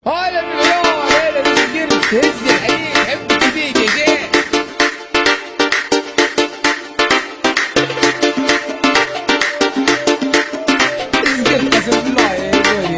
هلا بالعيون هلا بالقرد تهز الحديد تحب تبيك يا زين القرد قسم بالله يا ابوي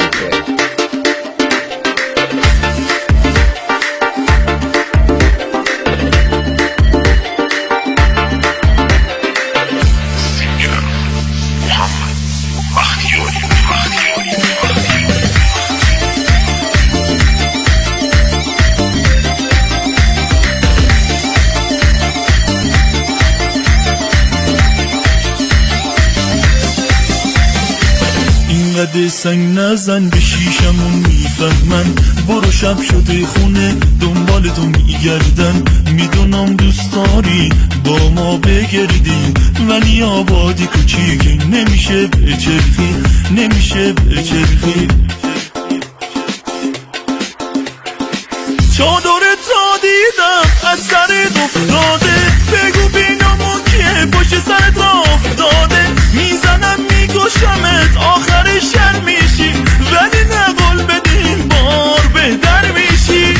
اینقدر سنگ نزن به شیشمون میفهمن برو شب شده خونه دنبال تو میگردن میدونم دوست داری با ما بگردی ولی آبادی کوچیک نمیشه بچرخی نمیشه بچرخی چادرت را دیدم از سرت افتاده بگو بینامون که پشت سرت را افتاده میزنم میگوشمت آخر شر میشی ولی نقل بدیم بار بهتر میشی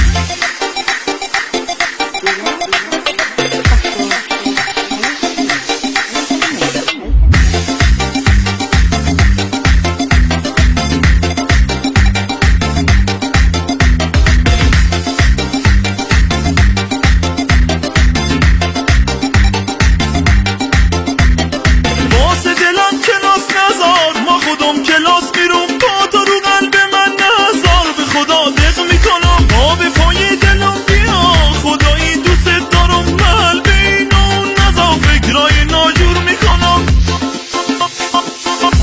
کلاس میرم با تو رو قلب من نزار به خدا دق میکنم با به پای دلم بیا خدایی دوست دارم قلب اینو نزار فکرای ناجور میکنم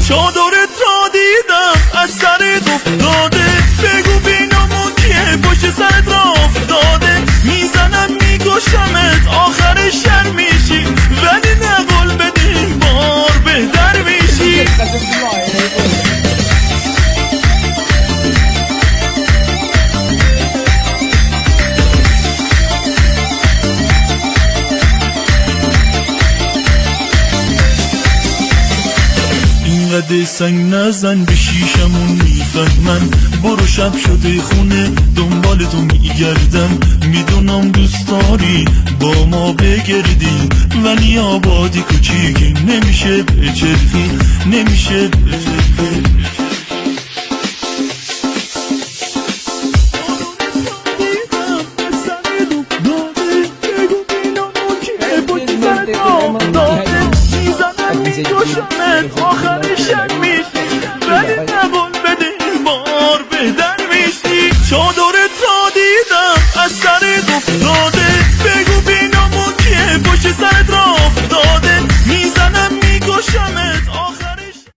چادرت را دیدم از سرت افتاده بگو بینامون که پشت سرت را افتاده میزنم میگوشمت آخر شر میشی ولی نقل بدیم بار بهتر میشی اینقدر سنگ نزن به شیشمون میفهمن برو شب شده خونه دنبال تو میگردم میدونم دوست داری با ما بگردی ولی آبادی کوچیک نمیشه بچرخی نمیشه بچرخی میگوشمت آخر شب میشی ولی نقل بده بار بهتر میشی چادر